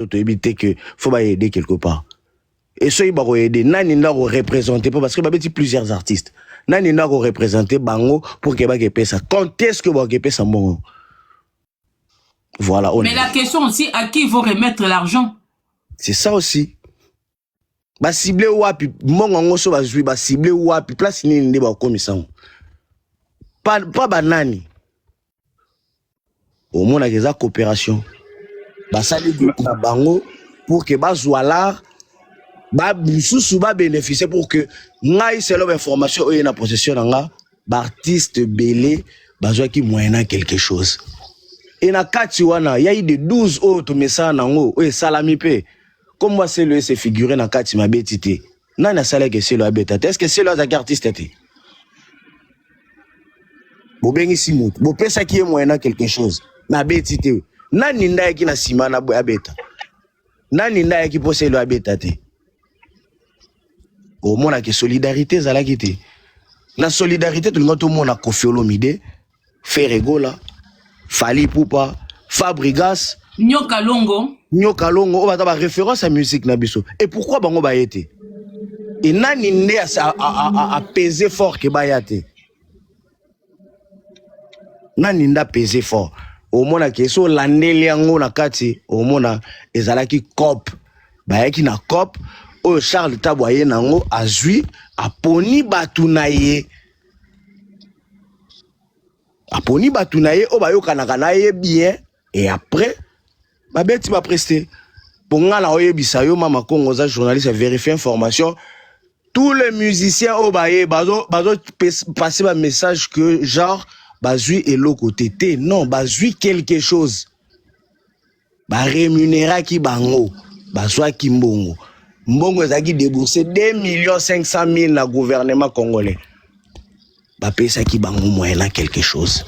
tu éviter que faut pas aider quelque part. Et ça il va aider. Nani n'a représenter parce que il y a plusieurs artistes. Nani n'a représenter bango pour que ba que ça. Quand est-ce que ba que ça bon? Voilà. Mais la question aussi, à qui il faut remettre l'argent? C'est ça aussi. Ba cibler wapi mongo ngoso ba jouer ba cibler wapi place ni ndé ba commission. Pas banani. Au moins a des coopération. Ba sali na bango pour que ba zoalar ba sous ba bénéficier pour que ngai c'est l'information ou na possession nga ba artiste belé ba zo ki moyena quelque chose. Et na kati wana ya eu de 12 autres message nango o salami pe. Comme moi c'est le se figurer na kati ma betité. Nana sala que c'est le abeta. Est-ce que c'est le artiste était? Bo bengi simut. Bo pesa qui est moyena quelque chose. Na betité. Nani nda ki na sima na abeta. Nani nda ki possède le abeta te. Au moins que solidarité zala kité. La solidarité tout le monde a Koffi Olomide, Ferregola, Fally Ipupa, Fabregas, Nyoka Longo, on va avoir référence à musique nabiso. Et pourquoi bango ba été? Et nani né à peser fort que ba yate. Nani nda peser fort. Au mona ke so landeli yango na kati, au mona ezalaki cop. Ba yaki na cop, o Charles Taboye nango azui aponi batunaye. Aponi batunaye o ba yokanaka na ye bien et après ba beti ba presté. Pour nga na oyebisa yo mama Kongo za journaliste vérifier information. Tous les musiciens au baye bazo passer un message que genre bazui et l'autre côté non bazui quelque chose ba rémunéra ki bango bazwa ki mbongo mbongo ezaki débourser 2 500 000 na gouvernement congolais ba pesa ki bango moyena quelque chose.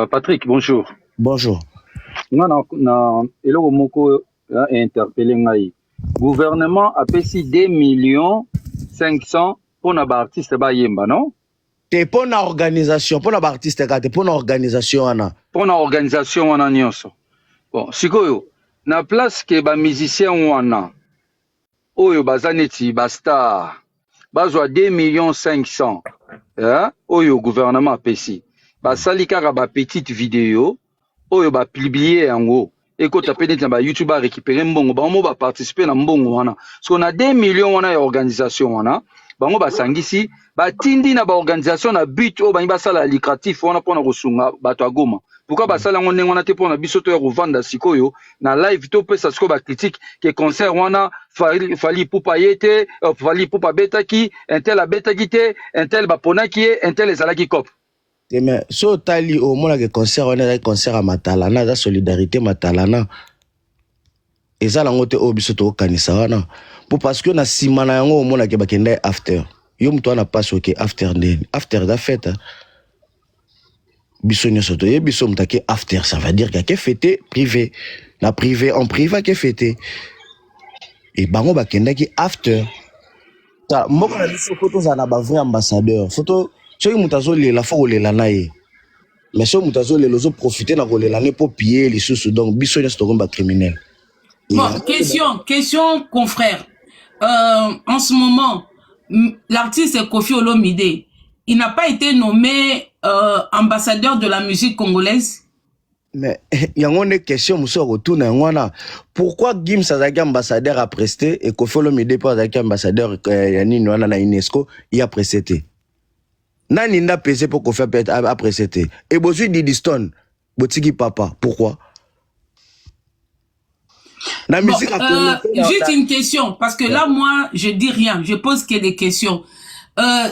Patrick, bonjour. Bonjour. Na eloko moko interpellé ngai. Gouvernement a payé 2 500 pour na ba artiste ba yemba, non? Te pour na organisation, pour na ba artiste ka te pour na organisation ana. Pour na organisation wana nyonso. Bon, sikoyo na place ke ba musicien wana oyo bazaneti ba star bazwa 2 500 oyo gouvernement a payé. Ba sali kaka ba petite vidéo oyo ba publier yango. Eko tapé na ba YouTube a récupérer mbongo ba mo ba participer na mbongo wana. So na 2 millions wana ya organisation wana. Bango ba sangisi ba tindi na ba organisation na but o ba sala lucratif wana pona kosunga bato agoma. Pourquoi ba sala ngonde wana te pona biso to ya kovanda sikoyo na live to pesa siko ba critique que concert wana Fally Ipupa yete Fally Ipupa betaki intel a betaki te intel ba ponaki intel ezalaki cop. Mais so tali au moins que concert on a concert à Matalana da solidarité Matalana eza lango te obiso to kanisa wana pour parce que na simana yango au moins que bakenda after yo mtu ana pas que after ndeni after da fête biso nyoso to biso mtake after ça veut dire que fêté privé na privé en privé que fêté et bango bakenda ki after ta moko na biso photo za na ba vrai ambassadeur photo soki mutazo lela fo lela naye mais so mutazo lela zo profiter na lela ne pour piller les sous donc biso nyoso to komba criminel. Bon, question confrère. En ce moment, l'artiste Koffi Olomide, il n'a pas été nommé ambassadeur de la musique congolaise? Mais il y a une question, monsieur retourne pourquoi Gims a ambassadeur à prester et Koffi Olomide pas ambassadeur Yanni Noana na UNESCO il a presté? Nani n'a pesé pour Koffi a presté? Et Bozu Didi Stone, Botiki Papa, pourquoi? La musique juste une question, parce que là, moi, je dis rien, je pose que des questions.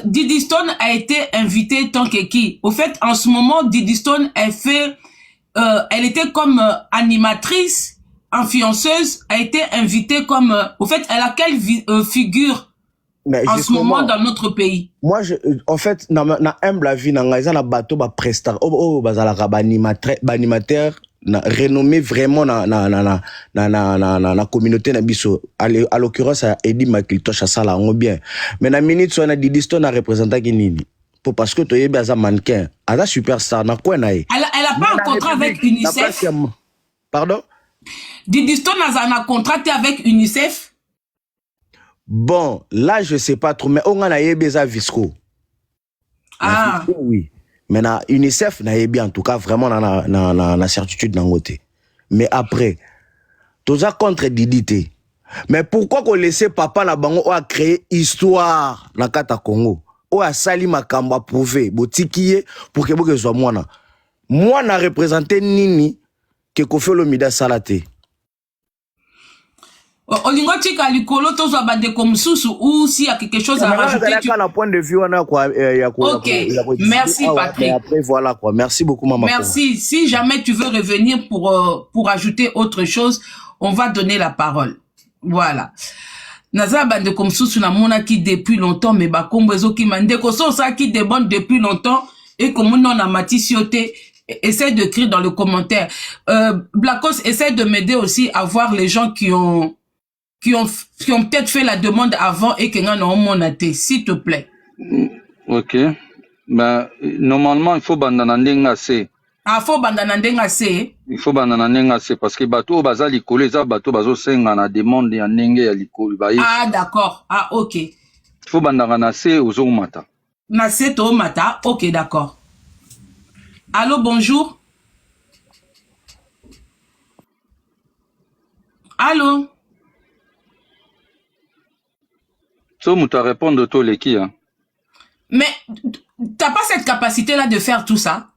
Didi Stone a été invité tant que qui? Au fait, en ce moment, Didi Stone, elle était comme animatrice, influenceuse, a été invitée comme... au fait, elle a quelle figure en ce moment dans notre pays? Moi, en fait, na humble la vie, na bateau, ba prestar, bazala ba animateur, renommé vraiment na communauté na biso à l'occurrence à Eddie Makiltosh ça là on bien mais na minute so na Didi Stone na représentant qui nini pour parce que toyebi aza mannequin aza superstar na quoi na elle a pas un contrat avec UNICEF. Pardon? Didi Stone a un contrat avec UNICEF. Bon, là, je sais pas trop, mais on a eu besoin Visco. Ah. Oui. Mais na UNICEF, na bien, en tout cas, vraiment, na certitude dans côté. Mais après, tout ça contre Didité. Mais pourquoi qu'on laisse papa na bango a créé histoire na kata Congo? O a sali makamba prouvé, botikiye pour que boke soit moi na. Moi na représenté nini que Koffi Olomide salate. Olingo tika likolo tozo bande comme sous ou s'il y a quelque chose à rajouter. Tu as un point de vue on a quoi OK. Merci Patrick. Après voilà quoi. Merci beaucoup maman. Merci. Si jamais tu veux revenir pour ajouter autre chose, on va donner la parole. Voilà. Naza bande comme sous na mona qui depuis longtemps mais ba kombezo ki mande ko so ça qui débande depuis longtemps et comme on a matissioté. Essaie de écrire dans le commentaire. Blackos essaie de m'aider aussi à voir les gens qui ont peut-être fait la demande avant et qui n'ont monaté, s'il te plaît. Ok. Ben, normalement, il faut bandanandenga se. Ah, faut bandanandenga se. Il faut bandanandenga se parce que bateau baza likolo eza bateau bazo senga na demande ya ndenge ya likolo ba. Ah, d'accord. Ah, ok. Il faut bandangana se ozo mata. Na se to mata. Ok, d'accord. Allô, bonjour. Allô. So muta répondre to leki hein. Mais t'as pas cette capacité-là de faire tout ça?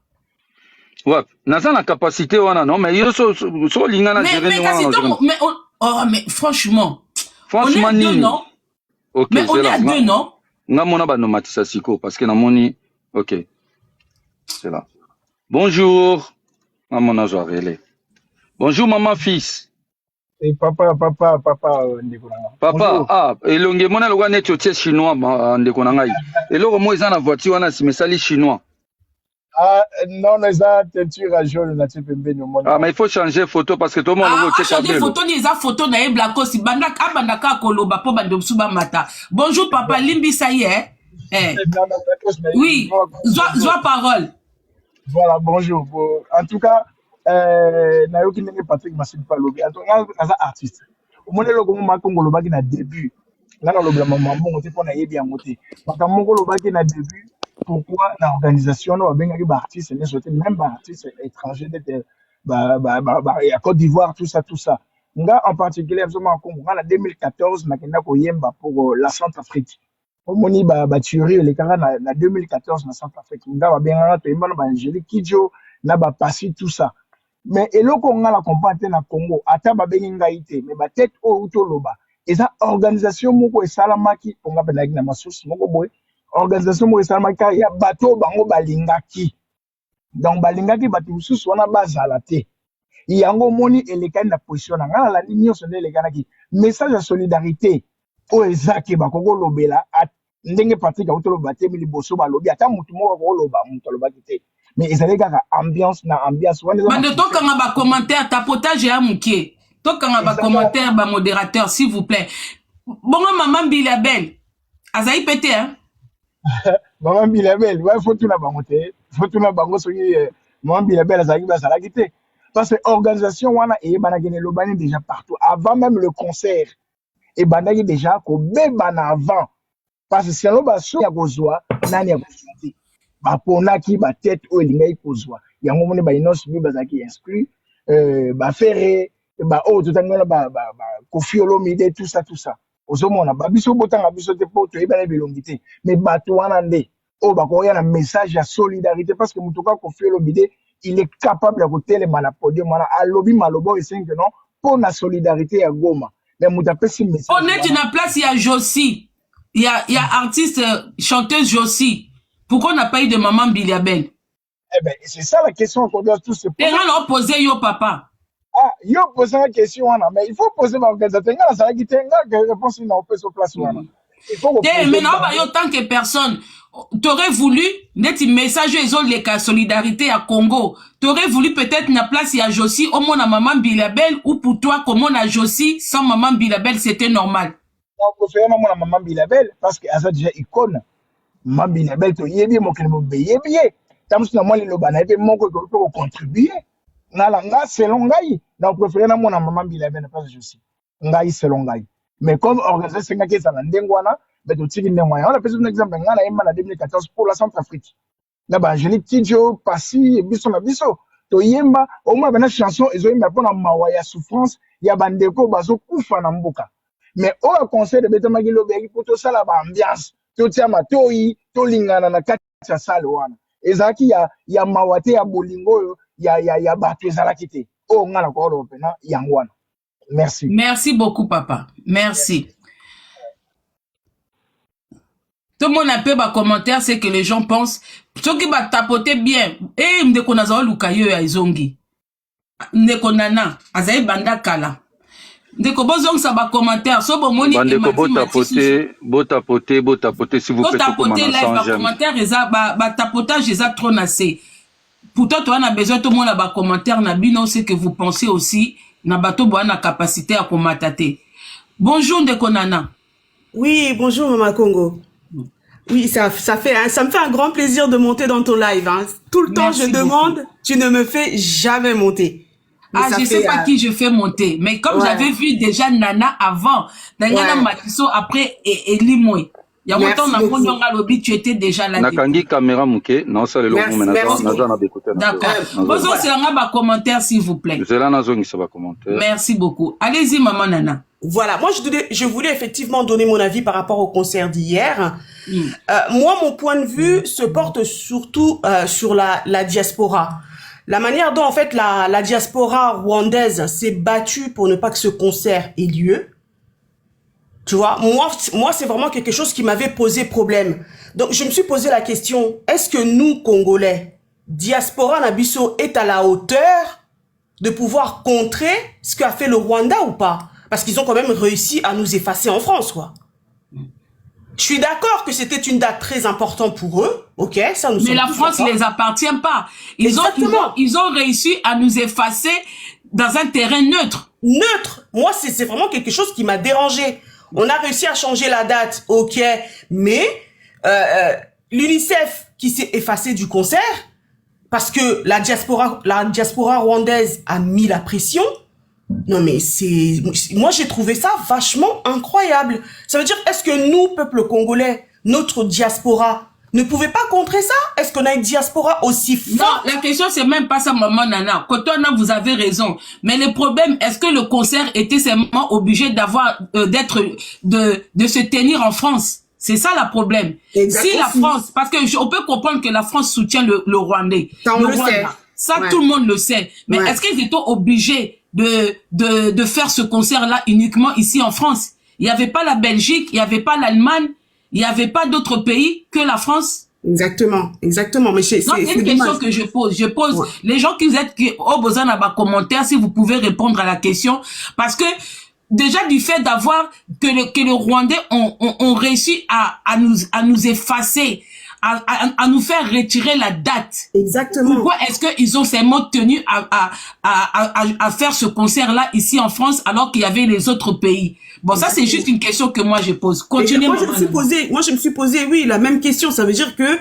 Ouais, naza la capacité wana non mais yo so linga na gérer mais franchement. Franchement on est à deux, non? OK, mais on est à deux, non? Nga mona ba nomatisa siko parce que na moni OK. C'est là. Bonjour. Maman a relé. Bonjour maman fils. Et papa Papa, ah, elonge mona loga net yotie chinois ndeko na ngai. Eloko mo eza na voiture wana simesali chinois. Ah non, mais ça teinture à jaune na tipembe no mona. Ah, mais il faut changer photo parce que tout le monde veut checker changer photo ni eza photo na Blackos bandaka koloba po bande suba mata. Bonjour papa Limbi ça y est. Oui, zoa parole. Voilà, bonjour. En tout cas, nayoki ndenge Patrick Masipa lobi. En tout cas, naza artiste. Au moins le gomo makongo lobaki na début. Là na lobela maman bongo te pona yebi yango te. Makamoko lobaki na début. Pourquoi l'organisation no bengaki ba artiste ne sauté même ba artiste étranger de à Côte d'Ivoire tout ça. Nga en particulier absolument Congo. En 2014 nakenda ko yemba pour la Centrafrique. Omoni ba tuerie les kara na 2014 na Centrafrique. Nga ba bengaka to yemba na ba Angélique Kidjo na ba Passy tout ça. Mais eloko nga la comprendre na Congo ata ba bengi ngai te mais ba tête o to loba. Eza organisation moko esalamaki onga penaki na masusu moko boy. Organisation mo esalamaka ya bato bango balingaki. Donc balingaki bato mususu wana bazala te. Yango moni elekani na position na ngala la nyonso nde elekanaki. Message de solidarité o ezaki bakoko lobela ndenge Patrick autoloba te mi liboso balobi ata mutu moko ko loba mutu lobaki te. Mais ezali kaka ambiance na ambiance wana. Bande to kanga ba commentaire tapotage ya mukie. To kanga ba commentaire ba modérateur s'il vous plaît. Bongo maman Bilabel. Azaï pété hein. Maman Bilabel, ouais, faut tout la bangote. Faut tout la bangote sur Maman Bilabel, Azaki Basalakite. Parce que l'organisation, wana, et Banagene Lobani déjà partout. Avant même le concert. Et Banagi déjà, ko bébana avant. Parce que si on va sur Yagozoa, nani a consulté. Ba ponaki, ba tête, ou elinga ikozwa. Yango mone ba inos bi bazaki exclu. Ba ferré, ba oh, tout à ba Koffi Olomide, tout ça. Ozomona ba biso botanga biso te poto ebana bilongité mais bato wana nde o bakoya na message ya solidarité parce que mutoka Koffi Olomide il est capable de kotelema na podium wana alobi malobo esenke non pour la solidarité ya Goma mais mutape si message on est na place ya Josie il y a artiste chanteuse Josie pourquoi on n'a pas eu de maman Biliabel eh ben c'est ça la question qu'on doit tous se poser. Et on a posé yo papa. Ah, yo poser la question, mais il faut poser ma organisation. Ça la guitare, réponse n'a pas sur place. Il faut mais non, yo tant que personne, t'aurais voulu, net message ils ont les cas solidarité à Congo. T'aurais voulu peut-être na place ya Josie, au moins na maman Bilabel, ou pour toi, comme on a Josie, sans maman Bilabel, c'était normal. Non, pour faire maman Bilabel, parce que ça déjà icône. Maman Bilabel, tu y es bien, mon qu'elle m'a payé bien. Tant que moi, les lobana, et mon que contribuer. nga selon ngai na préféré na mona maman bila ben parce que je suis ngai selon ngai mais comme organisation nga kesa na ndengwana mais to tiki ndengwana on a pris un exemple nga na yemba na 2014 pour la Centrafrique na ba Angélique Kidjo Passy biso na biso to yemba au moins bana chanson ezo yemba pona mawa ya souffrance ya bandeko bazo kufa na mboka mais au conseil de Betama Gilobe pour to sala ba ambiance to tia matoi to lingana na kati ya salle wana ezaki ya mawate ya bolingo ya bato ezalaki te o nga na ko lo pena yango wana merci merci beaucoup papa merci. Tout le monde a peu bas commentaire, c'est que les gens pensent, ceux qui va tapoter bien, et m'deko nazawa lukayo ya izongi, m'deko nana, azaye banda kala, m'deko bozong sa ba commentaire, so bo moni bandeko bo tapoter, s'il vous plaît, tapoter live ba commentaire, eza ba tapotage eza trop nassé. Pourtant, toi, on a besoin tout le monde a ba commentaire, na bino, c'est que vous pensez aussi, na bato bo na capacité à commentater. Bonjour ndeko nana. Oui, bonjour Mama Congo. Oui, ça me fait un grand plaisir de monter dans ton live. Hein. Tout le temps, je demande, tu ne me fais jamais monter. Mais je ne sais pas qui je fais monter. Mais comme j'avais vu déjà Nana avant, Nana Matiso après et Limoy. Il y a longtemps, on a lobby, tu étais déjà là. Nakangi caméra mouké. Non, ça le logo D'accord. Bonjour, c'est un commentaire, s'il vous plaît. Merci beaucoup. Allez-y, maman Nana. Voilà, moi je voulais effectivement donner mon avis par rapport au concert d'hier. Moi, mon point de vue se porte surtout sur la diaspora. La manière dont en fait la diaspora rwandaise s'est battue pour ne pas que ce concert ait lieu. Tu vois, moi c'est vraiment quelque chose qui m'avait posé problème. Donc je me suis posé la question, est-ce que nous, Congolais, diaspora Nabiso est à la hauteur de pouvoir contrer ce qu'a fait le Rwanda ou pas? Parce qu'ils ont quand même réussi à nous effacer en France, quoi. Je suis d'accord que c'était une date très importante pour eux, ok, ça nous. Mais la France ne les appartient pas. Ils ont réussi à nous effacer dans un terrain neutre. Neutre. Moi, c'est vraiment quelque chose qui m'a dérangé. On a réussi à changer la date, ok, mais l'UNICEF qui s'est effacé du concert parce que la diaspora rwandaise a mis la pression. Non mais moi j'ai trouvé ça vachement incroyable. Ça veut dire, est-ce que nous, peuple congolais, notre diaspora, ne pouvait pas contrer ça? Est-ce qu'on a une diaspora aussi forte? Non, la question c'est même pas ça, maman Nana. Kotona, vous avez raison. Mais le problème, est-ce que le concert était seulement obligé d'avoir, de se tenir en France? C'est ça le problème. Exactement. Si la France, parce que on peut comprendre que la France soutient le Rwandais. Le Rwanda. Ça, tout le monde le sait. Mais est-ce qu'ils étaient obligés de faire ce concert-là uniquement ici en France? Il n'y avait pas la Belgique, il n'y avait pas l'Allemagne, il n'y avait pas d'autres pays que la France. Exactement, exactement. Mais c'est une question que je pose. Les gens qui êtes au besoin d'un commentaire, si vous pouvez répondre à la question, parce que déjà du fait d'avoir que le Rwandais ont réussi à nous effacer, à nous faire retirer la date. Exactement. Pourquoi est-ce qu'ils ont seulement tenu à faire ce concert-là ici en France alors qu'il y avait les autres pays? Bon, ça c'est juste une question que moi je pose. Continuez. Moi je me suis posé, oui, la même question. Ça veut dire que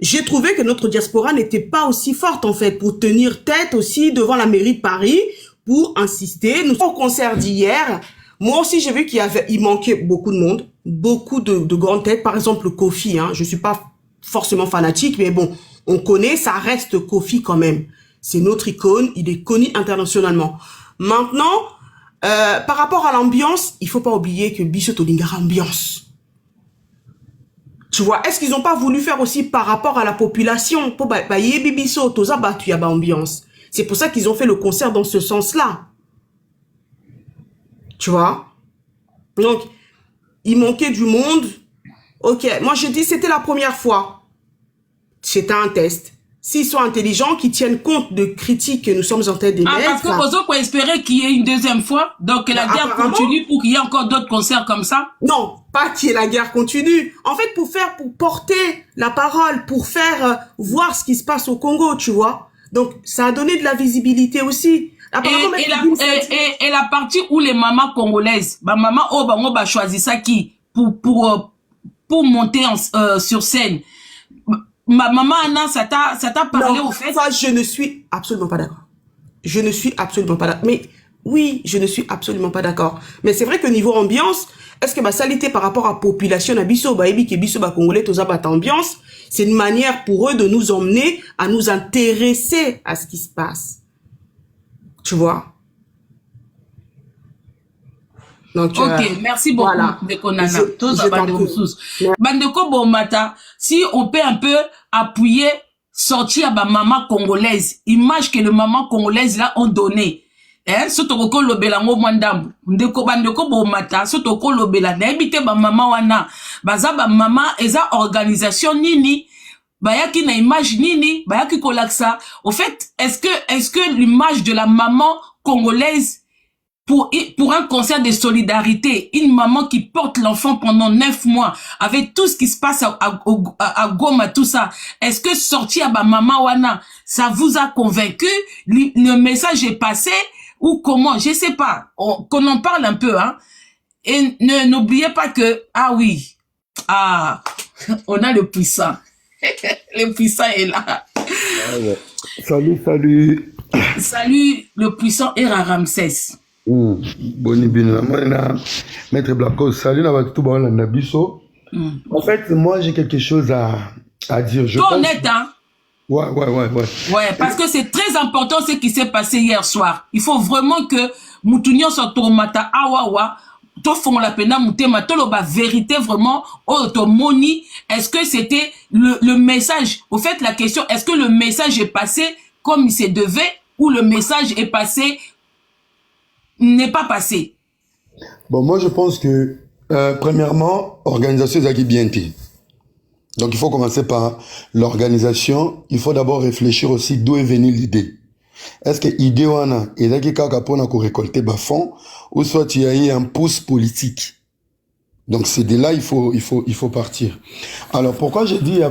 j'ai trouvé que notre diaspora n'était pas aussi forte en fait pour tenir tête aussi devant la mairie de Paris pour insister. Nous au concert d'hier. Moi aussi j'ai vu il manquait beaucoup de monde, beaucoup de grandes têtes. Par exemple Kofi, hein, je suis pas forcément fanatique, mais bon, on connaît, ça reste Kofi quand même. C'est notre icône, il est connu internationalement. Maintenant, par rapport à l'ambiance, il faut pas oublier que Biso Tolingara ambiance. Tu vois, est-ce qu'ils ont pas voulu faire aussi par rapport à la population? Ambiance. C'est pour ça qu'ils ont fait le concert dans ce sens-là. Tu vois? Donc, il manquait du monde. Ok, moi je dis c'était la première fois. C'était un test. S'ils sont intelligents, qu'ils tiennent compte de critiques que nous sommes en train d'émettre. Parce que vous autres espérer qu'il y ait une deuxième fois, donc que la guerre continue pour qu'il y ait encore d'autres concerts comme ça? Non, pas qu'il y ait la guerre continue. En fait, pour porter la parole, pour faire voir ce qui se passe au Congo, tu vois. Donc, ça a donné de la visibilité aussi. Et la partie où les mamans congolaises, maman choisit ça qui pour monter sur scène. Ma maman Anna, ça t'a parlé au fait? Ça, je ne suis absolument pas d'accord. je ne suis absolument pas d'accord. Mais oui, je ne suis absolument pas d'accord. Mais c'est vrai que niveau ambiance, est-ce que ma salité par rapport à la population, à biso, baebi, ke biso, ba congolais, tout ça, ba ambiance, c'est une manière pour eux de nous emmener à nous intéresser à ce qui se passe. Tu vois? Donc, ok, merci beaucoup, voilà. Ndeko Nana. Bandeko Bomata, si on peut un peu appuyer, sortir à ma maman congolaise, image que les mamans congolaises là ont donné. Hein, surtout ko lobela ngo mwandambu. Ndeko bandeko Bomata, surtout ko lobela na ebite ba maman wana. Baza ba maman eza organisation nini? Bayaki na image nini? Bayaki kolaksa. Au fait, est-ce que l'image de la maman congolaise pour un concert de solidarité, une maman qui porte l'enfant pendant 9 mois, avec tout ce qui se passe à Goma, tout ça, est-ce que sortir à ma maman wana, ça vous a convaincu? Le message est passé ou comment? Je sais pas. Qu'on en parle un peu, hein. Et n'oubliez pas que, ah oui, on a le puissant. Le puissant est là. Salut, salut. Salut, le puissant Era Ramsès. Boni bino na maître Blacko, salut na tout ba na biso. En fait, moi j'ai quelque chose à dire. Je pense honnête, hein? Ouais. Ouais, parce que c'est très important ce qui s'est passé hier soir. Il faut vraiment que Moutounion soit tomata awawa, to font la pena moutema, to loba vérité vraiment, automoni. Est-ce que c'était le message? Au fait, la question, est-ce que le message est passé comme il se devait ou le message est passé n'est pas passé? Bon, moi je pense que premièrement, organisation Zaki Bienti. Donc il faut commencer par l'organisation. Il faut d'abord réfléchir aussi d'où est venue l'idée. Est-ce que l'idée wana est Zaki kaka pona ko récolter bas fonds ou soit il y a eu un pouce politique. Donc c'est de là il faut partir. Alors pourquoi je dis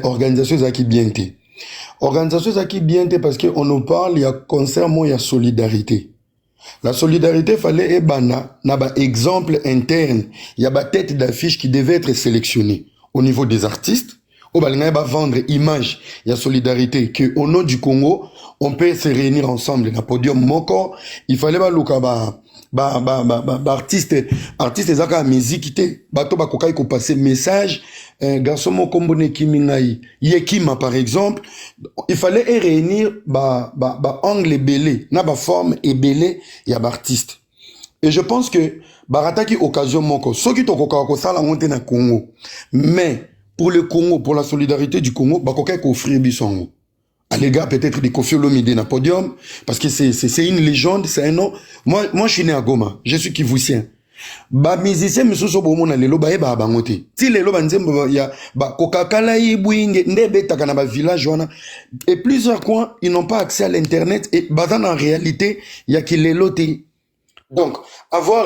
organisation Zaki Bienti? Organisation Zaki Bienti parce que on nous parle il y a concernant il y a solidarité. La solidarité fallait ebana na ba exemple interne, il y a ba tête d'affiche qui devait être sélectionnée au niveau des artistes. Au balinga ba vendre image, il y a solidarité que au nom du Congo, on peut se réunir ensemble na podium moko, il fallait ba luka artiste ezaka musique té, bato ba kokai ko passer message garçon mo kombone kimingai yekima par exemple, il fallait réunir ba angle belé na ba forme ebelé ya ba artiste. Et je pense que barataki occasion moko soki to koka ko sala monter na Congo, mais pour le Congo, pour la solidarité du Congo, bah kokai ko offrir bisongo. À les gars, peut-être des Koffi Olomide na podium, parce que c'est une légende, c'est un nom. Moi, je suis né à Goma, je suis Kivusien. Ba musicien monsieur sobo na lelo ba eba bangote. Ti lelo ba nzembo ya ba kokakala yibwinge ndebe takana ba village wana. Et plusieurs coins, ils n'ont pas accès à l'internet et bazan en réalité, il y a qui lelo te. Donc, avoir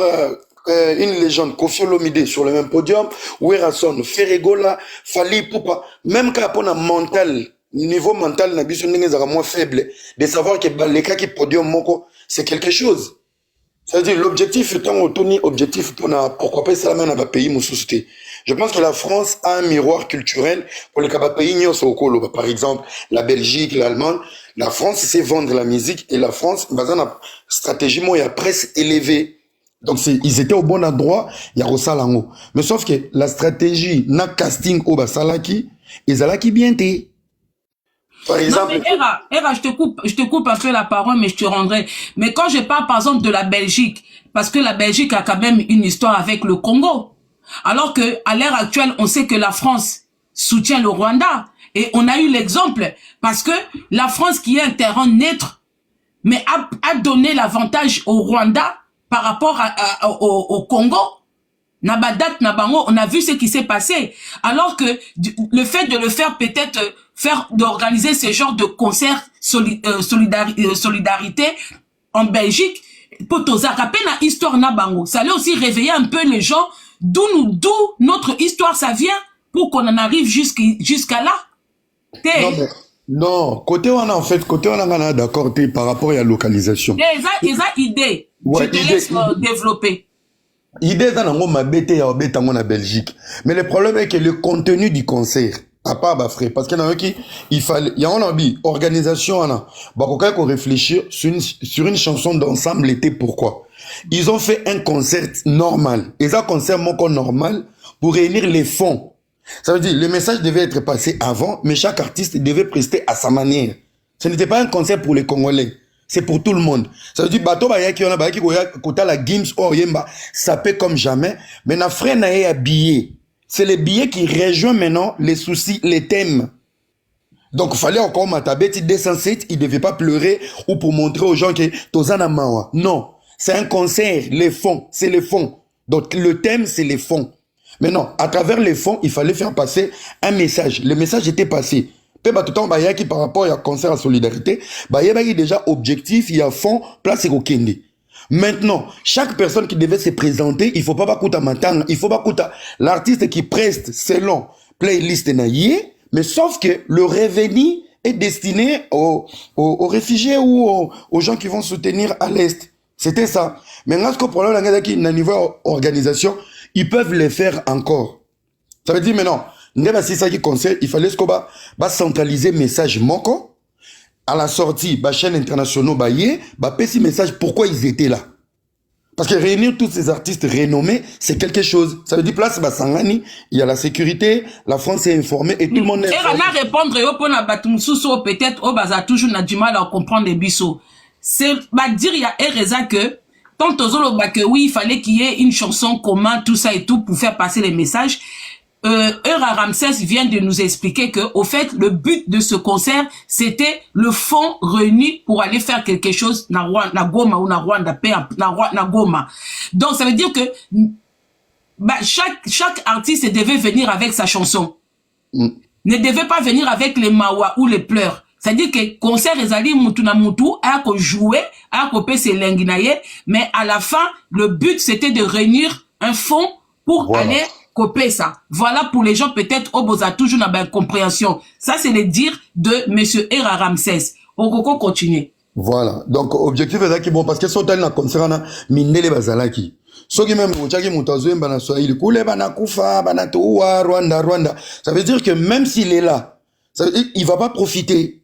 une légende Koffi Olomide sur le même podium, Werason, Ferregola, Fali Poupa, même quand on a mental niveau mental na biso ndenge zaka moins faible de savoir que les cas qui podium moko c'est quelque chose. C'est-à-dire l'objectif étant autoni objectif pour pourquoi pas ça la na pays mususuté. Je pense que la France a un miroir culturel pour les pays nyosokolo, par exemple la Belgique, l'Allemagne. La France c'est vendre la musique et la France bazana a stratégie mo ya presse élevée. Donc ils étaient au bon endroit, il y a Rosalango. Mais sauf que la stratégie na casting au basalaki, ezalaki bien té. Par exemple, non, mais Era, je te coupe un peu la parole, mais je te rendrai. Mais quand je parle, par exemple, de la Belgique, parce que la Belgique a quand même une histoire avec le Congo. Alors que, à l'heure actuelle, on sait que la France soutient le Rwanda. Et on a eu l'exemple, parce que la France, qui est un terrain neutre, mais a donné l'avantage au Rwanda par rapport au Congo. Nabadat, Nabango, on a vu ce qui s'est passé. Alors que le fait de le faire peut-être, d'organiser ce genre de concert solidarité en Belgique, pour rappeler la histoire Nabango, ça allait aussi réveiller un peu les gens d'où notre histoire ça vient pour qu'on en arrive jusqu'à là. Non, côté on a en fait, côté on a d'accord par rapport à la localisation. Ils ont idée. Ouais, je te laisse développer. Idée dans ma bête et en Belgique. Mais le problème est que le contenu du concert, à part bah frère parce qu'il y en a qui il fallait il y a un envie organisation là bah qu'on réfléchir sur une chanson d'ensemble l'été pourquoi ils ont fait un concert normal et ça concert mon normal pour réunir les fonds ça veut dire le message devait être passé avant mais chaque artiste devait prester à sa manière ce n'était pas un concert pour les Congolais c'est pour tout le monde ça veut dire bateau bah qui on a bah qui kota la Gims or yemba ça paie comme jamais mais na frère na habillé. C'est les billets qui rejoignent maintenant les soucis, les thèmes. Donc, il fallait encore Matabeti 207, il ne devait pas pleurer ou pour montrer aux gens que Tozana Mawa. Non, c'est un concert, les fonds, c'est les fonds. Donc, le thème, c'est les fonds. Maintenant, à travers les fonds, il fallait faire passer un message. Le message était passé. Puis, tout le temps, qui par rapport à concert à solidarité, il y a déjà objectif, il y a fond, place et Kende. Maintenant, chaque personne qui devait se présenter, il faut pas coûter matang, il faut pas coûter l'artiste qui preste selon playlist naïe, mais sauf que le revenu est destiné aux réfugiés ou aux gens qui vont soutenir à l'Est. C'était ça. Maintenant, ce qu'on problème là, à niveau organisation, ils peuvent le faire encore. Ça veut dire maintenant, si ça qui conseille, il fallait qu'on centraliser message moko. À la sortie, la chaîne internationale, petit message pourquoi ils étaient là. Parce que réunir tous ces artistes renommés, c'est quelque chose. Ça veut dire place Sangani, il y a la sécurité, la France est informée et tout le monde est informé. Et on a répondre peut-être toujours du mal à comprendre les bisous. C'est dire il y a raison que tant que oui, il fallait qu'il y ait une chanson commun, tout ça et tout pour faire passer les messages. Ramsès vient de nous expliquer que, au fait, le but de ce concert, c'était le fonds réuni pour aller faire quelque chose na Goma ou na Rwanda, na Goma. Donc, ça veut dire que, chaque artiste devait venir avec sa chanson. Ne devait pas venir avec les mawa ou les pleurs. C'est-à-dire que concert ezali mutu na mutu, a ko jouer, a ko pese lenginaye, mais à la fin, le but c'était de réunir un fonds pour aller copier ça. Voilà pour les gens peut-être au boza toujours na ben compréhension. Ça c'est le dire de monsieur Era Ramsès. On continue. Voilà. Donc objectif est que bon parce que sont na concert na mindele bazalaki. Soki même mochaki mutazoe bana swahili kule bana kufa bana toua Rwanda. Ça veut dire que même s'il est là, ça veut dire il va pas profiter.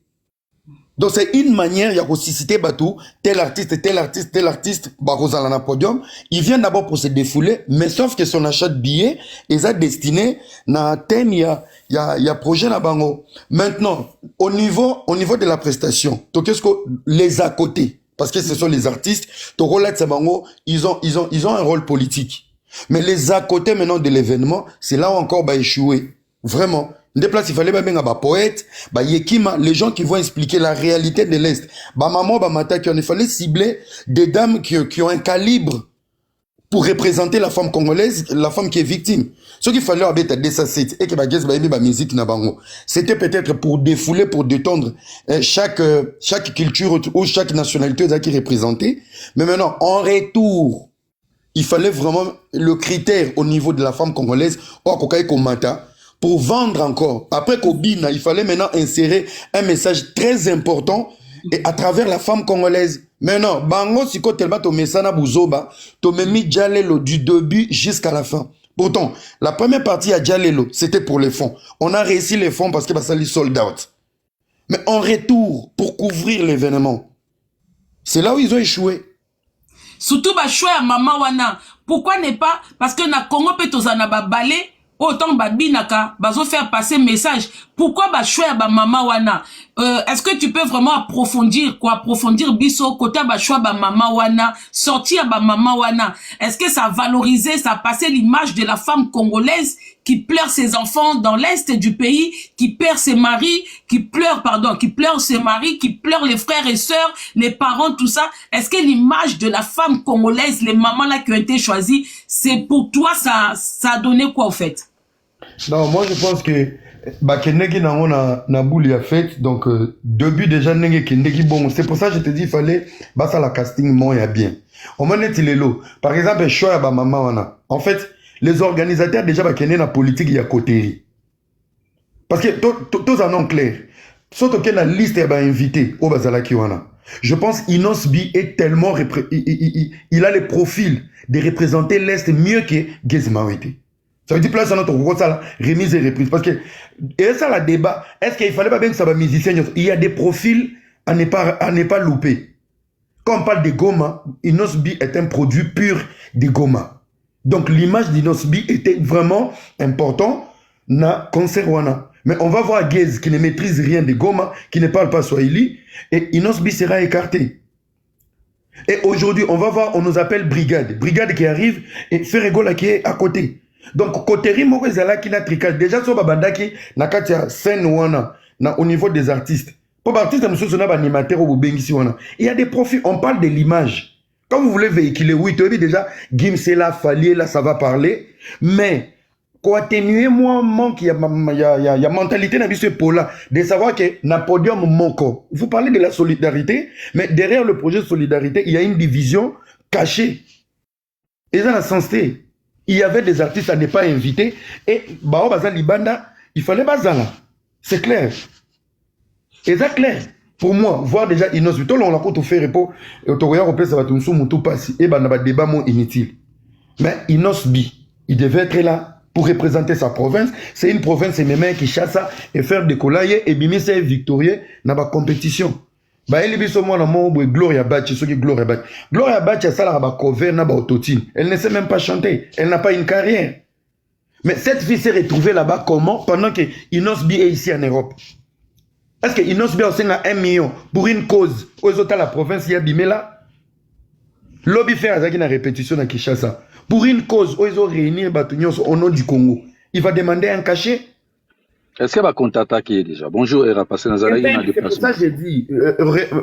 Donc c'est une manière, il y a aussi cité Batou, tel artiste, Barozala na podium, il vient d'abord pour se défouler, mais sauf que son achat de billets est destiné na thème, il y a projet na bango. Maintenant, au niveau de la prestation, to qu'est-ce que les à côté, parce que ce sont les artistes, to relate sa bango, ils ont un rôle politique. Mais les à côté maintenant de l'événement, c'est là où encore bah échoué. Vraiment. Des places, il fallait bien un poète, yekima, les gens qui vont expliquer la réalité de l'Est. Maman, il fallait cibler des dames qui ont un calibre pour représenter la femme congolaise, la femme qui est victime. Ce qu'il fallait avoir des sasset et que musique na bango. C'était peut-être pour défouler, pour détendre chaque culture ou chaque nationalité qui est représentée. Mais maintenant, en retour, il fallait vraiment le critère au niveau de la femme congolaise, pour vendre encore. Après Kobina, il fallait maintenant insérer un message très important et à travers la femme congolaise. Maintenant, bango siko telba to mesana buzoba, to memi Djalelo du début jusqu'à la fin. Pourtant, la première partie à Djalelo, c'était pour les fonds. On a réussi les fonds parce que ça les sold out. Mais en retour, pour couvrir l'événement, c'est là où ils ont échoué. Surtout choix à maman wana. Pourquoi n'est pas parce que na Congo peut tozana ba balé autant babinaka bazo faire passer message. Pourquoi choix ba maman wana? Est-ce que tu peux vraiment approfondir biso côté choix ba maman wana, sortir ba maman wana? Est-ce que ça valorisait, ça passait l'image de la femme congolaise qui pleure ses enfants dans l'est du pays, qui perd ses maris, qui pleure ses maris, qui pleure les frères et sœurs, les parents, tout ça. Est-ce que l'image de la femme congolaise, les mamans là qui ont été choisies, c'est pour toi ça a donné quoi au fait? Non, moi je pense que Kendeki na boule a fait donc début déjà Kendeki bon, c'est pour ça que je te dis il fallait ça la casting moi ya bien. On m'a dit lelo. Par exemple choix ba maman wana. En fait, les organisateurs déjà Kenya na politique ya côté. Parce que tous en ont clair. Surtout que la liste est invité au bazalaki wana. Je pense Inos Bi est tellement il a le profil de représenter l'Est mieux que Gezmawete. Ça veut dire place à notre remise et reprise. Parce que, et ça, le débat, est-ce qu'il fallait pas bien que ça va musicien? Il y a des profils à ne pas louper. Quand on parle de Goma, Inosbi est un produit pur de Goma. Donc l'image d'Inosbi était vraiment important na concert wana. Mais on va voir Gaze qui ne maîtrise rien de Goma, qui ne parle pas Swahili, et Inosbi sera écarté. Et aujourd'hui, on va voir, on nous appelle Brigade. Brigade qui arrive et Ferregola qui est à côté. Donc, Koteri Mokezala qui n'a tricage. Déjà, sur Babandaki, na katia scène wana, au niveau des artistes. Pour artiste, animateur ou bengisi wana. Il y a des profils, on parle de l'image. Quand vous voulez véhiculer, oui, tu as dit déjà, Gim, c'est là, Falier, là, ça va parler. Mais, pour atténuer, moi, manque, il y a mentalité dans ce pôle-là, de savoir que na podium manque. Vous parlez de la solidarité, mais derrière le projet de solidarité, il y a une division cachée. Et ça, la sensé. Il y avait des artistes à ne pas inviter, et, Bao Bazan Libanda, il fallait Bazala. C'est clair. Et c'est clair. Pour moi, voir déjà Inos Vito, on l'a tout fait repos, et au Européen, ça va tout sous mon tout passé, et ben, on a des débats inutiles. Mais Inos Bi, il devait être là pour représenter sa province. C'est une province, c'est mes mains qui chassent et faire des collages, et bimi, c'est victorieux dans la compétition. Bah, elle est moi, Gloria Batch, ce qui est Gloria Batch. Gloria Batch, ça, la cover, na ba autotune. Elle ne sait même pas chanter. Elle n'a pas une carrière. Mais cette fille s'est retrouvée là-bas comment? Pendant que Inos Bi est ici en Europe. Est-ce que Inos Bi a 1 million pour une cause? Aux autres, la province, il y a bimé là. Lobby fait une répétition à Kinshasa. Pour une cause, ils ont réuni au nom du Congo. Il va demander un cachet. Est-ce qu'elle va contre-attaquer déjà? Bonjour, Era, parce que c'est pour ça que j'ai dit,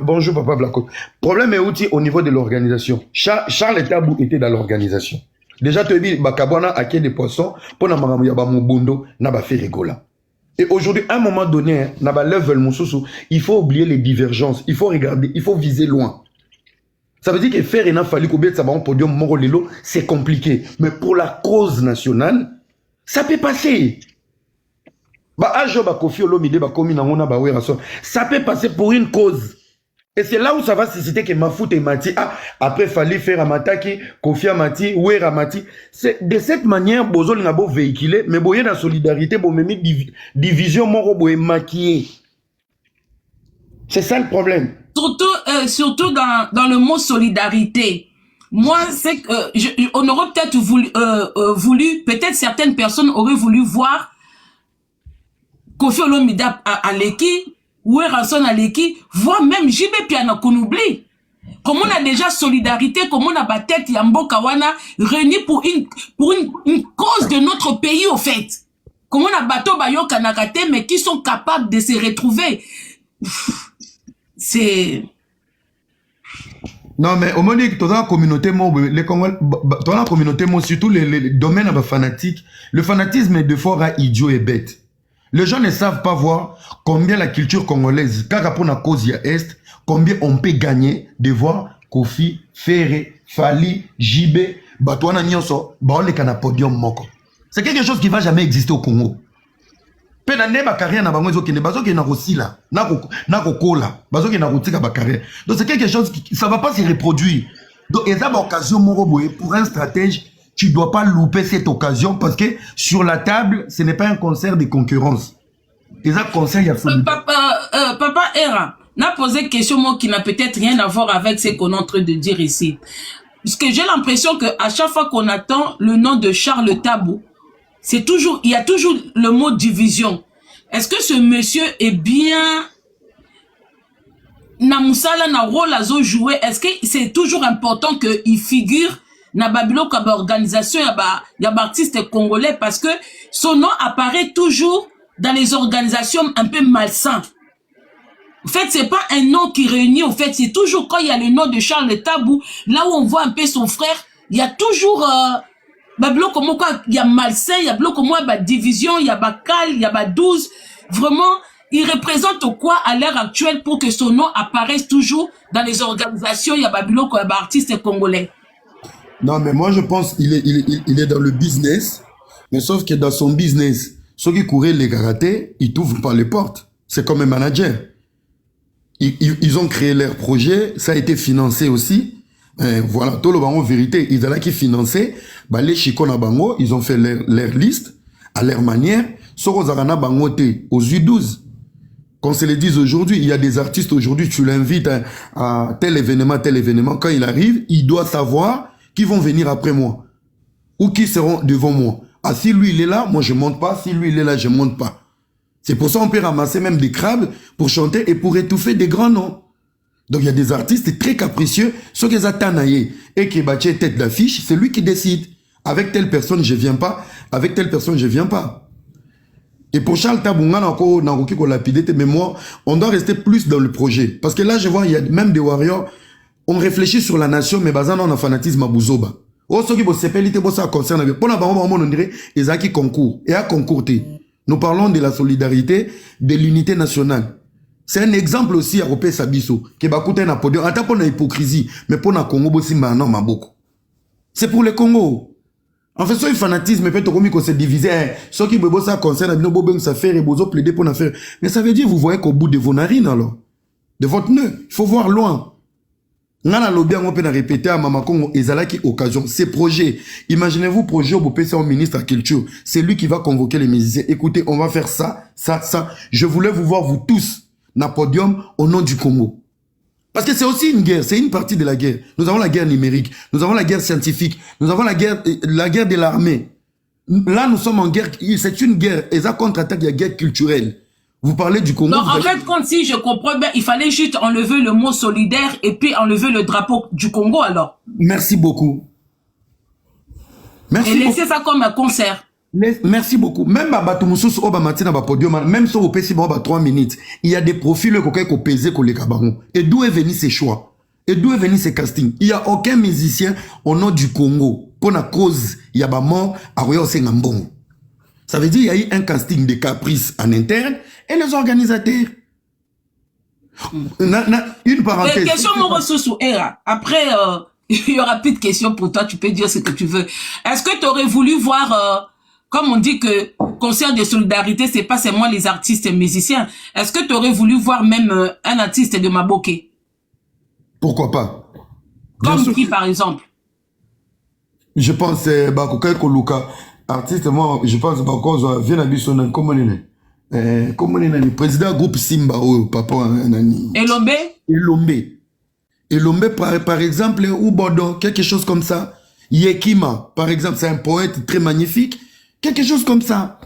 bonjour Papa Blaco. Problème est aussi au niveau de l'organisation. Charles Tabou était dans l'organisation. Déjà, tu as dit, Bakabwana a des poissons, pour na magamouya Mobondo, n'a pas fait rigola. Et aujourd'hui, à un moment donné, n'a pas level Moussoussou, il faut oublier les divergences, il faut regarder, il faut viser loin. Ça veut dire que faire un fallu qu'au ça va en podium Morolilo, c'est compliqué. Mais pour la cause nationale, ça peut passer. Ça peut passer pour une cause. Et c'est là où ça va susciter que Mafout et Mati, après fallait faire Amataki, Kofi Amati, Ouera Mati. C'est de cette manière, Bozol n'a pas véhiculé, mais boye dans la solidarité, bon, même division, mon robot est maquillé. C'est ça le problème. Surtout dans le mot solidarité. Moi, c'est que on aurait peut-être voulu, peut-être certaines personnes auraient voulu voir Kofi Olomide à Leki, Oueranson à Leki, voire même JB Piana qu'on oublie. Comme on a déjà solidarité, comme on a Batet Yambo Kawana réunis pour une cause de notre pays au fait. Comme on a Bato Bayo Kanakate, mais qui sont capables de se retrouver. C'est... Non, mais au moment où dans la communauté, dans la communauté, surtout les domaines fanatiques, le fanatisme est de fois idiot et bête. Les gens ne savent pas voir combien la culture congolaise, car pour la cause est, combien on peut gagner de voir Kofi, Ferré, Fali, JB, Batouana Nyonso, Baole Kana podium Moko. C'est quelque chose qui ne va jamais exister au Congo. Penane ba carrière na bango ezokende bazoke na rosila na kokola bazoke na rotika ba carrière. Donc c'est quelque chose qui ça va pas se reproduire. Donc eza ba occasion moko boye pour un stratège, tu dois pas louper cette occasion parce que sur la table, ce n'est pas un concert de concurrence. Eza concert il y a Papa Era n'a posé une question moi qui n'a peut-être rien à voir avec ce qu'on est en train de dire ici. Parce que j'ai l'impression que à chaque fois qu'on attend le nom de Charles Tabou, c'est toujours, il y a toujours le mot division. Est-ce que ce monsieur est bien na musala na rôle à jouer? Est-ce que c'est toujours important qu'il figure na babilo comme organisation y a artiste congolais parce que son nom apparaît toujours dans les organisations un peu malsains. En fait, c'est pas un nom qui réunit, en fait, c'est toujours quand il y a le nom de Charles Tabou, là où on voit un peu son frère, il y a toujours bablo comme quoi il y a malsain, il y a blo comme moi division, il y a cal, il y a 12. Vraiment, il représente quoi à l'heure actuelle pour que son nom apparaisse toujours dans les organisations, il y a babilo comme artiste congolais. Non, mais moi je pense qu'il est dans le business, mais sauf que dans son business, ceux qui couraient les karatés, ils t'ouvrent pas les portes. C'est comme un manager. Ils ont créé leur projet, ça a été financé aussi. Voilà, tout le bango vérité, ils allaient qui financer, bah les chicons à bango, ils ont fait leur liste, à leur manière, Sorozarana bango te, aux U12. Qu'on se le dise aujourd'hui, il y a des artistes aujourd'hui, tu l'invites à tel événement, quand il arrive, il doit savoir qui vont venir après moi, ou qui seront devant moi. Ah, si lui il est là, moi je monte pas, si lui il est là, je monte pas. C'est pour ça qu'on peut ramasser même des crabes pour chanter et pour étouffer des grands noms. Donc il y a des artistes très capricieux, ceux qui attendent et qui battent tête d'affiche, c'est lui qui décide. Avec telle personne, je viens pas. Avec telle personne, je viens pas. Et pour Charles Tabunga, mais moi, on doit rester plus dans le projet. Parce que là, je vois, il y a même des warriors, on réfléchit sur la nation, mais basant dans un fanatisme à Bouzoba. Oh, ceux qui vont s'appeler, ça concerne. Pour la baron, on dirait, ils ont qui concours. Et à concours, nous parlons de la solidarité, de l'unité nationale. C'est un exemple aussi à Ropé Sabiso, qui va coûter un podium. Attends pour l'hypocrisie, mais pour le Congo, aussi, non, ma beaucoup. C'est pour le Congo. En fait, ce fanatisme, peut-être qu'on s'est divisé. Ceux qui veulent ça concerne, ça fait, et vous plaider pour faire. Mais ça veut dire, vous voyez qu'au bout de vos narines, alors, de votre nœud, il faut voir loin. Nana lobby, on peut répéter à Mama Congo, Ezalaki occasion. Ces projets, imaginez-vous, projet au au ministre de la Culture. C'est lui qui va convoquer les musiciens. Écoutez, on va faire ça, ça, ça. Je voulais vous voir, vous tous, na podium au nom du Congo. Parce que c'est aussi une guerre, c'est une partie de la guerre. Nous avons la guerre numérique, nous avons la guerre scientifique, nous avons la guerre de l'armée. Là, nous sommes en guerre, c'est une guerre, et ça contre-attaque, il y a guerre culturelle. Vous parlez du Congo. Donc, en fait, quand si je comprends bien, il fallait juste enlever le mot solidaire et puis enlever le drapeau du Congo, alors. Merci beaucoup. Merci et laisser beaucoup. ça comme un concert. Merci beaucoup. Même Batumoussous Oba Matina Bapodium, même sur OPC 3 minutes, il y a des profils qui pesent pour les cabarons. Et d'où est venu ces choix? Et d'où est venu ces castings? Il n'y a aucun musicien au nom du Congo. Pour la cause, il y a mort à Royo Sengambon. Ça veut dire qu'il y a eu un casting de caprices en interne et les organisateurs. Une parenthèse. Question mon ressource Era. Après, il n'y aura plus de questions pour toi, tu peux dire ce que tu veux. Est-ce que tu aurais voulu voir, comme on dit que concert de solidarité, c'est pas seulement les artistes et musiciens. Est-ce que tu aurais voulu voir même un artiste de Maboké? Pourquoi pas? Comme qui, par exemple? Je pense que Bakokai Koluka, artiste, moi, je pense que vient à Bissonan, comment il est? Le président groupe Simba, papa, Elombe? Elombe, par exemple, ou Bordeaux, quelque chose comme ça. Yekima, par exemple, c'est un poète très magnifique. Quelque chose comme ça.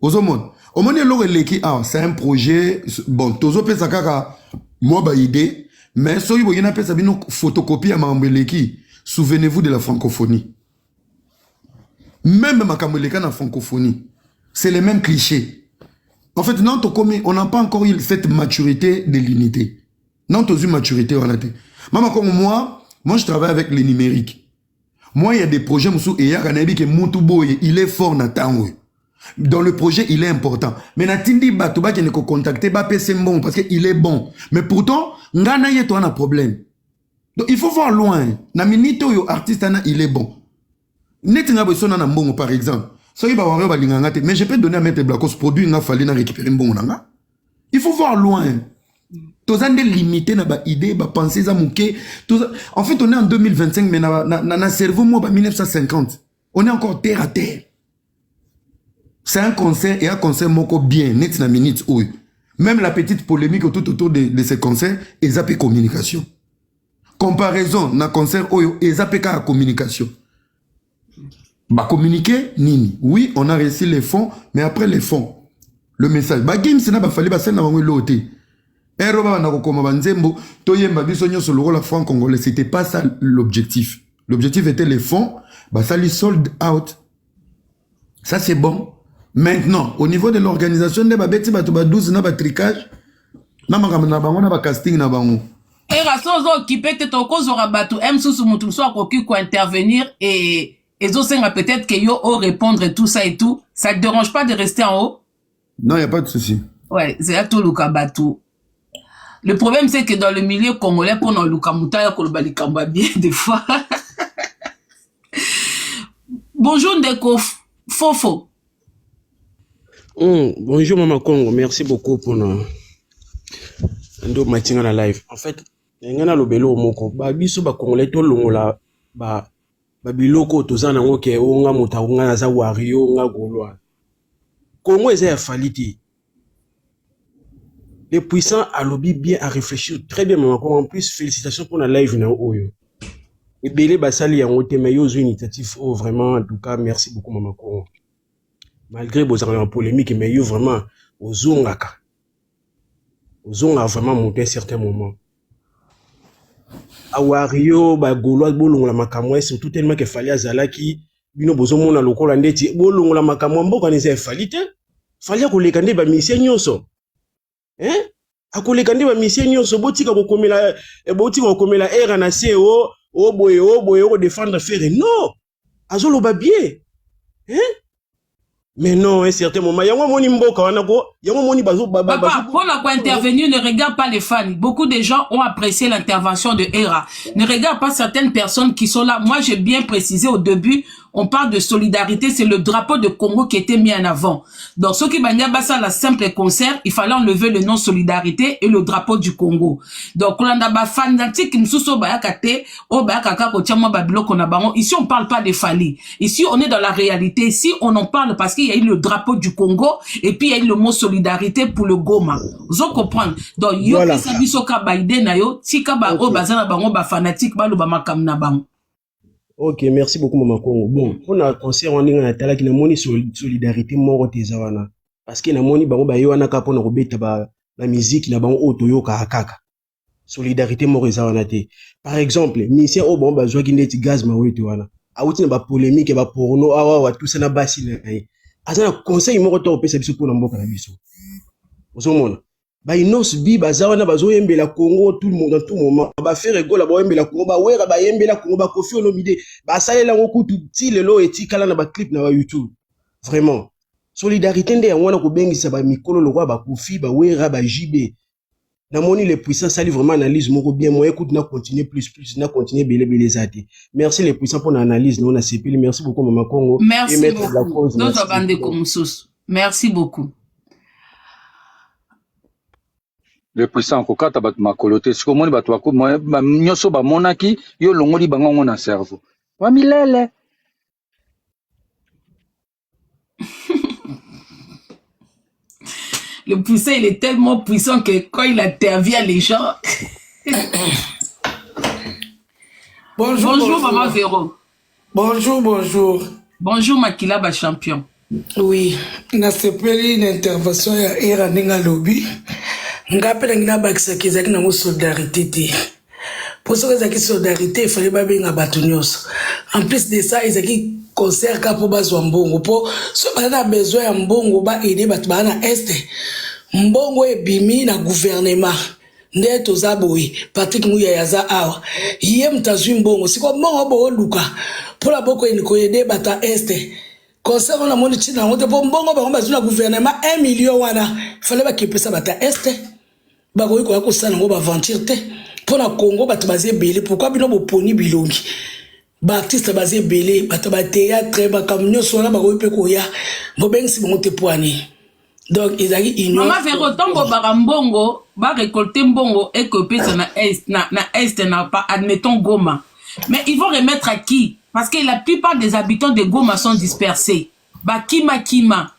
Aux hommes. Au moment où c'est un projet, bon, Tozo Pesakaka, moi, bah, idée, mais si vous avez une photocopie à Mambeleki, souvenez-vous de la francophonie. Même Makamboleka na francophonie, c'est les mêmes clichés. En fait, non, on n'a pas encore eu cette maturité de l'unité. Non, tu as eu maturité, on a été. Maman, comme moi, je travaille avec les numériques. Moi, il y a des projets, il est fort dans le projet, il est important. Mais Natindi Batouba qui ne peut contacter, c'est bon parce qu'il est bon. Mais pourtant, Ngana y a un problème. Donc, il faut voir loin. Na minute yo artiste il est bon. Netinga besoin na mbongo par exemple. Mais je peux donner à Maître Blacos produit, il fallait récupérer un bon. Il faut voir loin. Tous des limités, na idée, penser ça mouké. En fait, on est en 2025, mais na cerveau moi 1950. On est encore terre à terre. C'est un concert et un concert moko bien net na minute où même la petite polémique tout autour de ces concerts est zappé communication. Comparaison na concert oyo est zappé ka communication. Bah communiquer nini. Oui, on a reçu les fonds, mais après les fonds, le message. Bah game c'est na ba fallait ba sel na bango loté. Eroba na ko koma banzembo toyemba biso nyoso le rôle franc congolais, c'était pas ça l'objectif. L'objectif était les fonds, bah ça les sold out. Ça c'est bon. Maintenant, au niveau de l'organisation de babeti ba to ba 12 na ba tricage, na makamana bango na ba casting na bango. Et raison qui peut être au cause aura battu M sous mutu soit qui ko intervenir et Ezosenga peut-être que yo o répondre et tout ça et tout, ça te dérange pas de rester en haut? Non, il y a pas de souci. Ouais, c'est à tout Lukabatu. Le problème c'est que dans le milieu congolais pour nos Lukamuta ya kolobali kamba bien des fois. Bonjour Ndeko Fofo. Bonjour Maman Congo, merci beaucoup pour nos matin à la live. En fait, ngana lobelo moko ba biso ba congolais to longola ba biloko tozana ngo ke onga muta onga za wario nga golwa Congo est faliti. Les puissants à lobby bien à réfléchir très bien maman en plus félicitations pour la live na oyo. Et belé basali yango te mais yo initiative oh vraiment en tout cas merci beaucoup maman Congo. Malgré vos en polémique mais yo vraiment ozongaka. Ozonga vraiment monté à certains moments. Awario ba golwa bolongola makamwa surtout tellement que fallait azalaki bino bozomona lokola ndeti bolongola makamwa mboka neza falite. Fallait koleka nde ba mission nyonso. Akoleka nde ba mission nyonso botika kokomela era na CEO o boye o défendre faire non. Azoloba bien. Mais non, un certain moment, il y a un Papa, pour intervenir, ne regarde pas les fans. Beaucoup de gens ont apprécié l'intervention de Hera. Ne regarde pas certaines personnes qui sont là. Moi, j'ai bien précisé au début, on parle de solidarité, c'est le drapeau de Congo qui était mis en avant. Donc, ceux qui banya basa la simple concert, il fallait enlever le nom solidarité et le drapeau du Congo. Donc, on a ba fanatique msuso bayakate, o bayakaka ko tiamo babilo konabango. Ici, on parle pas des fali. Ici, on est dans la réalité. Ici, on en parle parce qu'il y a eu le drapeau du Congo et puis il y a eu le mot solidarité pour le Goma. Vous comprenez? Donc, yo kisa biso ka baide na yo, tika ba o bazana bango ba fanatique ba lo ba makam na bango. Ok, merci beaucoup, Maman Congo. Bon, on a un concert en Inga Natala qui n'a moni solidarité mort tezawana. Parce qu'il n'a moni bango ba yo anaka pona robeta ba musique na bango otoyo kakaka. Solidarité mort tezawana te. Par exemple, mission o bon ba joki ndeti gaz ma wetu wana. Awuti na ba polémique ba porno awa tout ça na basi na. Azana conseil mort to pesa biso pona mboka na biso. Ozomona. Ba inos bi bazawana bazo yembela Congo tout le monde dans tout moment ba faire rigolo ba yembela Congo ba wera ba yembela Congo ba Koffi Olomide ba salela ngoku tout lelo etikala na ba clip na ba YouTube vraiment solidarité nde yango ko bengisa ba mikolo lokwa ba Koffi ba wera ba JB na moni les puissants sali vraiment analyse moko bien moi écoute na continuer plus na continuer belé zati merci les puissants pour l'analyse on a CP merci beaucoup Maman Congo merci et beaucoup la cause notre bande comme sous merci beaucoup. Les puissants kokata bat makolote siko moni bat wako nyoso ba monaki yo longoli bango na cerveau wa milele. Le puissant il est tellement puissant que quand il intervient les gens bonjour Maman Véro. Bonjour Makila ba champion. Oui, na sepeli une intervention ya era ninga lobby. Ngapela ngina bakisa kezaki na solidarité te. Pour ça que solidarité il fallait pas benga bato nyonso. En plus de ça, ezaki concert ka po bazwa mbongo po so bana besoin ya mbongo ba aider bato bana est. Mbongo ebimi na gouvernement. Nde tozaboyi Patrick Muya yaza awa. Yé mtazwi mbongo siko mbongo bo luka. Pour la boko ni ko aider bata est. Concert on a moni china on te po mbongo ba bazwi na gouvernement 1 million wana. Fallait ba kipesa bata est. Bakoyi ko akosana ngo ba aventure te pona Congo bato bazé belé pourquoi bino bo poni bilongi ba artiste bazé belé bato ba théâtre ba kamnyo sona bakoyi pe ko ya bo bengsi bo te poani donc ezali ino Maman Véro tombo ba mbongo ba récolter mbongo et que pesa na est na pas admettons Goma mais ils vont remettre à qui parce que la plupart des habitants de Goma sont dispersés ba kima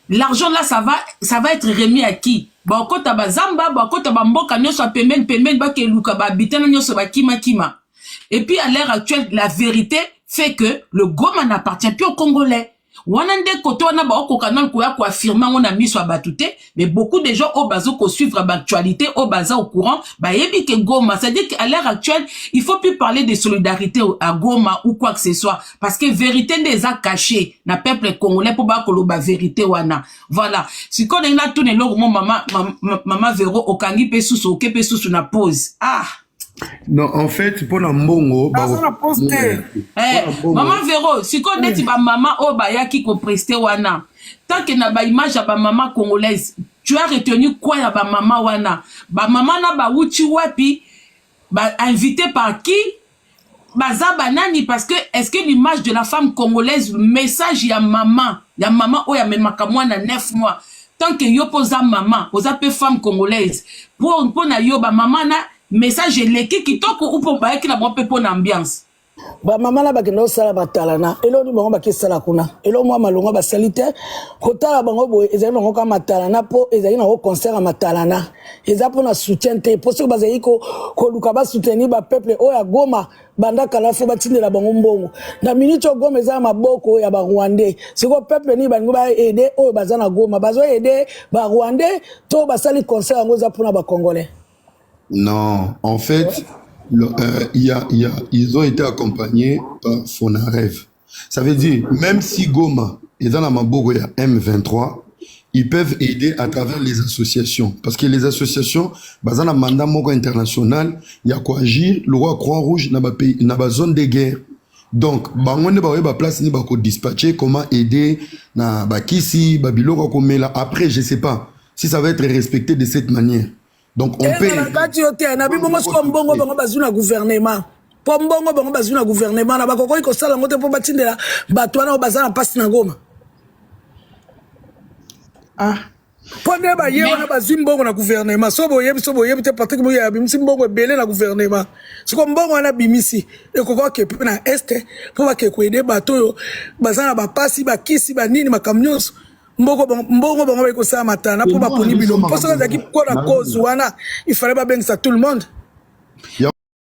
l'argent là ça va être remis à qui ba kota ba zamba ba kota ba mboka nyoso pemben ba ke luka ba bitana nyoso ba kima et puis à l'heure actuelle la vérité fait que le Goma n'appartient plus aux Congolais. Wanande koto na ba oko kanal ko ya ko affirmer on a mis sur batute mais beaucoup de gens au bazo ko suivre l'actualité au baza au courant ba yebi ke Goma c'est à dire qu'à l'heure actuelle il faut plus parler de solidarité à Goma ou quoi que ce soit parce que vérité des a caché na peuple congolais pour ba koloba vérité wana voilà si qu'on est là tout ne lo maman Véro okangi pe susu oke pe susu na pause non en fait pour la mbongo Maman Véro si qu'on est ba maman o ba yaki ko prester wana tant que na ba image ba maman congolaise tu as retenu quoi ya ba maman wana ba maman na ba wuchi wapi ba invité par qui baza banani parce que est-ce que l'image de la femme congolaise le message ya maman o ya memaka mwana 9 mois tant que yo posa maman oza pe femme congolaise pour na yo ba maman na message eleki kitoko ou pour bayaki na bon pepo na ambiance. Ba mama na bakenda osala batalana elo ni bango bakisala kuna elo mwa malonga basalite kotala bango boye ezali bango ka matalana po ezali na concert matalana eza po na soutien te po so bazali ko luka ba soutenir ba peuple o ya Goma banda kala fo batindela bango mbongo na minute Goma eza maboko ya ba Rwandais siko peuple ni bango ba aider o bazana Goma bazo aider ba Rwandais to basali concert yango za pona ba Congolais. Non, en fait, ils ont été accompagnés par Fonarev. Ça veut dire, même si Goma est dans la Mabogo, il y a M23, ils peuvent aider à travers les associations. Parce que les associations, dans un mandat international, il y a quoi agir, le roi Croix-Rouge dans la zone de guerre. Donc, on a place ni bako dispatcher, comment aider, na bakisi, babilo komela. Après, je sais pas si ça va être respecté de cette manière. Donc on peut gouvernement pombongo bango bazuna gouvernement na bakoko ko sala ngote po batindela batwana bazana passe na Goma pone ba yewa na bazimbongo na gouvernement sobo yebi te Patrick Muya bimisi mbongo belé na gouvernement siko mbongo na bimisi ekoko ke na este po ba ke ko aider batoyo bazana ba passe ba kisi ba nini makamnyonso mbongo bango ba ko sala matana po ba poni bilombo po so za ki ko na cause wana il fallait ba bengisa tout le monde.